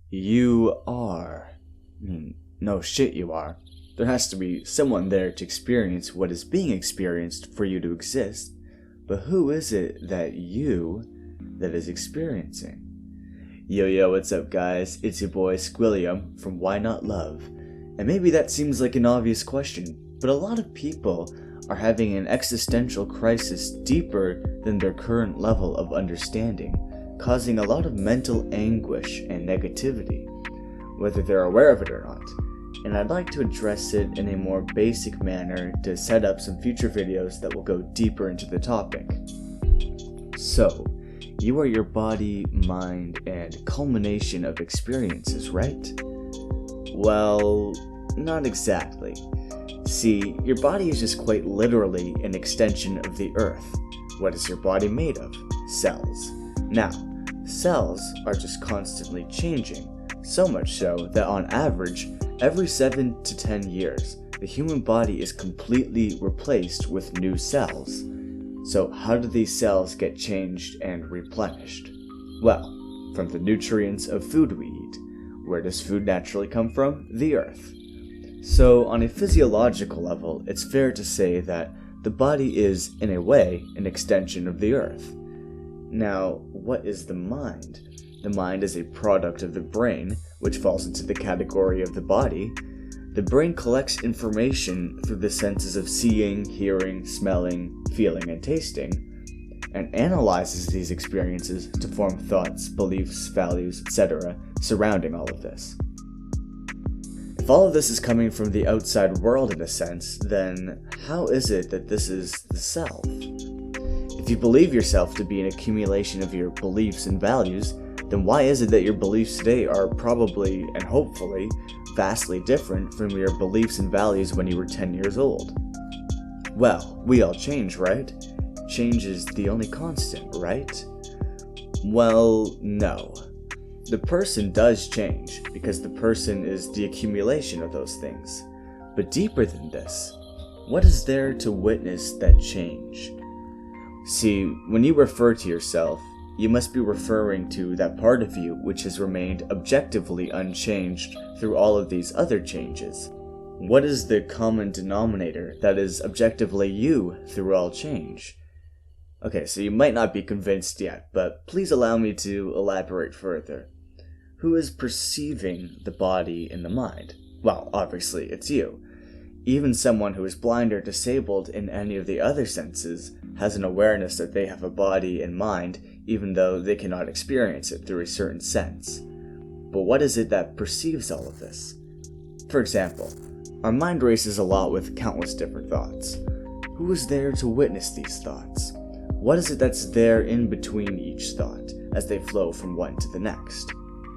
You are. No shit, you are. There has to be someone there to experience what is being experienced for you to exist. But who is it that is experiencing? Yo, what's up, guys? It's your boy Squilliam from Why Not Love. And maybe that seems like an obvious question, but a lot of people are having an existential crisis deeper than their current level of understanding, causing a lot of mental anguish and negativity, whether they're aware of it or not. And I'd like to address it in a more basic manner to set up some future videos that will go deeper into the topic. So, you are your body, mind, and culmination of experiences, right? Well, not exactly. See, your body is just quite literally an extension of the earth. What is your body made of? Cells. Now, cells are just constantly changing, so much so that on average, every 7 to 10 years, the human body is completely replaced with new cells. So how do these cells get changed and replenished? Well, from the nutrients of food we eat. Where does food naturally come from? The earth. So on a physiological level, it's fair to say that the body is, in a way, an extension of the earth. Now, what is the mind? The mind is a product of the brain, which falls into the category of the body. The brain collects information through the senses of seeing, hearing, smelling, feeling, and tasting, and analyzes these experiences to form thoughts, beliefs, values, etc. surrounding all of this. If all of this is coming from the outside world in a sense, then how is it that this is the self? If you believe yourself to be an accumulation of your beliefs and values, then why is it that your beliefs today are probably, and hopefully, vastly different from your beliefs and values when you were 10 years old? Well, we all change, right? Change is the only constant, right? Well, no. The person does change, because the person is the accumulation of those things. But deeper than this, what is there to witness that change? See, when you refer to yourself, you must be referring to that part of you which has remained objectively unchanged through all of these other changes. What is the common denominator that is objectively you through all change? Okay, so you might not be convinced yet, but please allow me to elaborate further. Who is perceiving the body and the mind? Well, obviously it's you. Even someone who is blind or disabled in any of the other senses has an awareness that they have a body and mind, even though they cannot experience it through a certain sense. But what is it that perceives all of this? For example, our mind races a lot with countless different thoughts. Who is there to witness these thoughts? What is it that's there in between each thought, as they flow from one to the next?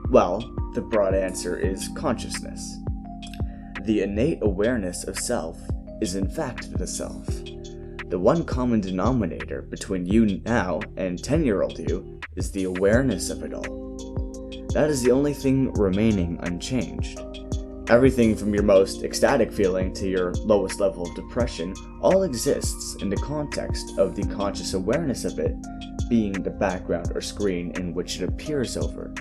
Well, the broad answer is consciousness. The innate awareness of self is in fact the self. The one common denominator between you now and 10-year-old you is the awareness of it all. That is the only thing remaining unchanged. Everything from your most ecstatic feeling to your lowest level of depression all exists in the context of the conscious awareness of it being the background or screen in which it appears over.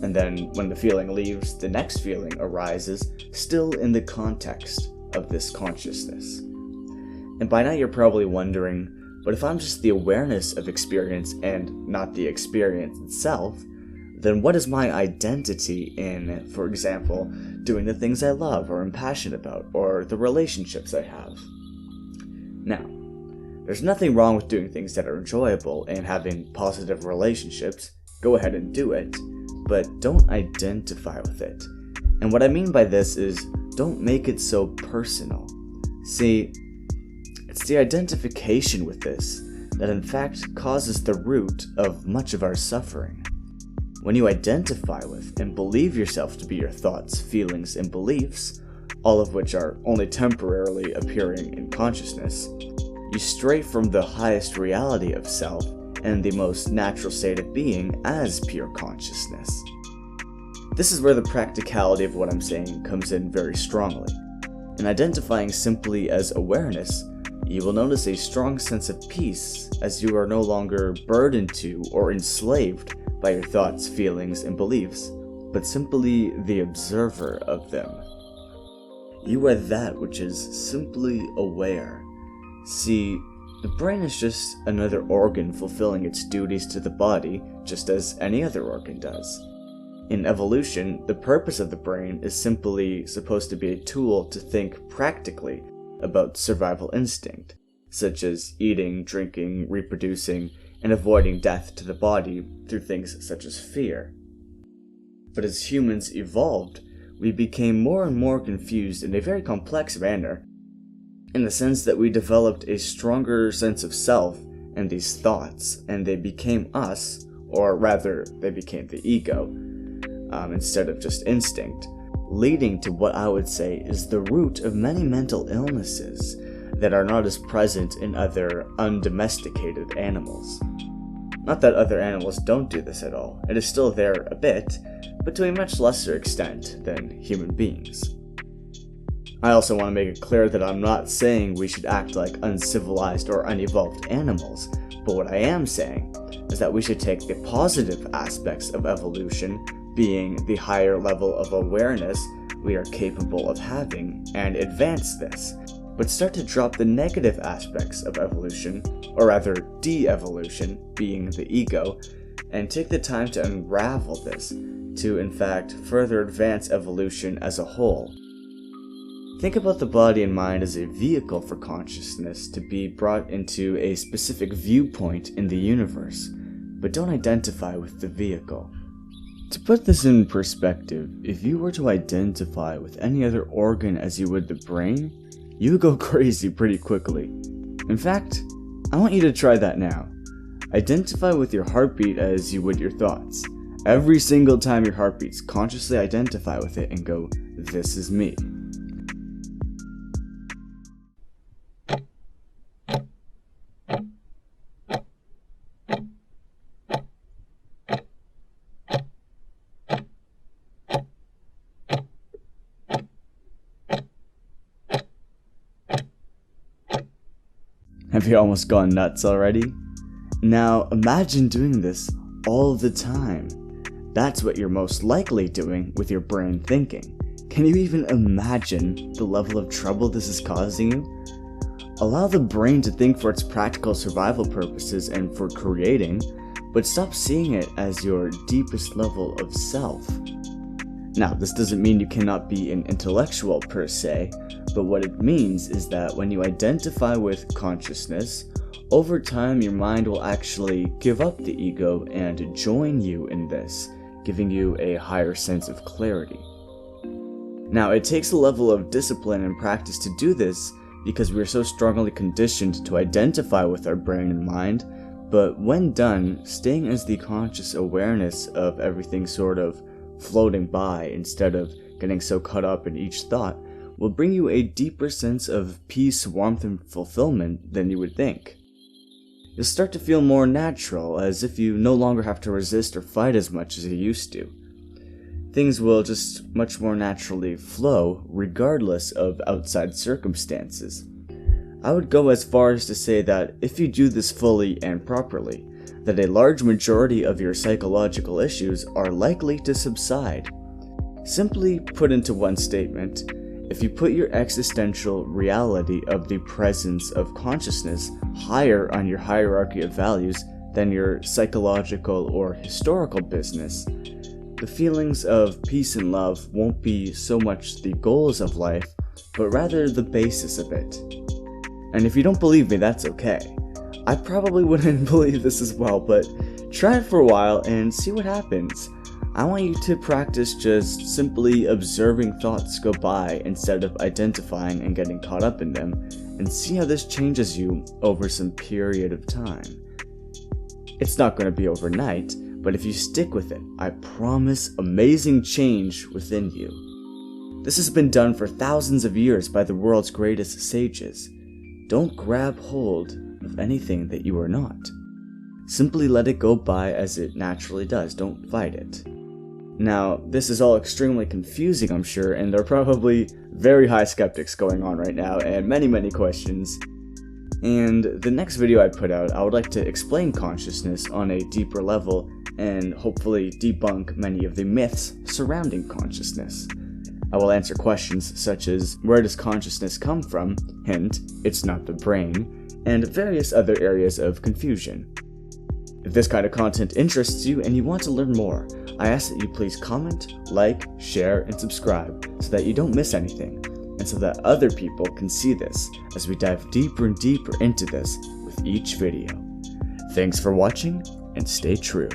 And then when the feeling leaves, the next feeling arises, still in the context of this consciousness. And by now you're probably wondering, but if I'm just the awareness of experience and not the experience itself, then what is my identity in, for example, doing the things I love or am passionate about, or the relationships I have? Now, there's nothing wrong with doing things that are enjoyable and having positive relationships. Go ahead and do it. But don't identify with it. And what I mean by this is, don't make it so personal. See, it's the identification with this that in fact causes the root of much of our suffering. When you identify with and believe yourself to be your thoughts, feelings, and beliefs, all of which are only temporarily appearing in consciousness, you stray from the highest reality of self and the most natural state of being as pure consciousness. This is where the practicality of what I'm saying comes in very strongly. In identifying simply as awareness, you will notice a strong sense of peace as you are no longer burdened to or enslaved by your thoughts, feelings, and beliefs, but simply the observer of them. You are that which is simply aware. See, the brain is just another organ fulfilling its duties to the body, just as any other organ does. In evolution, the purpose of the brain is simply supposed to be a tool to think practically about survival instinct, such as eating, drinking, reproducing, and avoiding death to the body through things such as fear. But as humans evolved, we became more and more confused in a very complex manner, in the sense that we developed a stronger sense of self and these thoughts, and they became us, or rather, they became the ego, instead of just instinct, leading to what I would say is the root of many mental illnesses that are not as present in other undomesticated animals. Not that other animals don't do this at all, it is still there a bit, but to a much lesser extent than human beings. I also want to make it clear that I'm not saying we should act like uncivilized or unevolved animals, but what I am saying is that we should take the positive aspects of evolution, being the higher level of awareness we are capable of having, and advance this, but start to drop the negative aspects of evolution, or rather de-evolution, being the ego, and take the time to unravel this, to in fact further advance evolution as a whole. Think about the body and mind as a vehicle for consciousness to be brought into a specific viewpoint in the universe, but don't identify with the vehicle. To put this in perspective, if you were to identify with any other organ as you would the brain, you would go crazy pretty quickly. In fact, I want you to try that now. Identify with your heartbeat as you would your thoughts. Every single time your heart beats, consciously identify with it and go, "This is me." Have you almost gone nuts already? Now imagine doing this all the time. That's what you're most likely doing with your brain thinking. Can you even imagine the level of trouble this is causing you? Allow the brain to think for its practical survival purposes and for creating, but stop seeing it as your deepest level of self. Now, this doesn't mean you cannot be an intellectual per se, but what it means is that when you identify with consciousness, over time your mind will actually give up the ego and join you in this, giving you a higher sense of clarity. Now, it takes a level of discipline and practice to do this because we are so strongly conditioned to identify with our brain and mind, but when done, staying as the conscious awareness of everything sort of floating by instead of getting so caught up in each thought will bring you a deeper sense of peace, warmth, and fulfillment than you would think. You'll start to feel more natural, as if you no longer have to resist or fight as much as you used to. Things will just much more naturally flow, regardless of outside circumstances. I would go as far as to say that if you do this fully and properly, that a large majority of your psychological issues are likely to subside. Simply put into one statement, if you put your existential reality of the presence of consciousness higher on your hierarchy of values than your psychological or historical business, the feelings of peace and love won't be so much the goals of life, but rather the basis of it. And if you don't believe me, that's okay. I probably wouldn't believe this as well, but try it for a while and see what happens. I want you to practice just simply observing thoughts go by instead of identifying and getting caught up in them, and see how this changes you over some period of time. It's not going to be overnight, but if you stick with it, I promise amazing change within you. This has been done for thousands of years by the world's greatest sages. Don't grab hold of anything that you are not. Simply let it go by as it naturally does. Don't fight it. Now, this is all extremely confusing, I'm sure, and there are probably very high skeptics going on right now and many questions. And the next video I put out, I would like to explain consciousness on a deeper level and hopefully debunk many of the myths surrounding consciousness. I will answer questions such as, where does consciousness come from? Hint, it's not the brain, and various other areas of confusion. If this kind of content interests you and you want to learn more, I ask that you please comment, like, share, and subscribe so that you don't miss anything, and so that other people can see this as we dive deeper and deeper into this with each video. Thanks for watching, and stay true.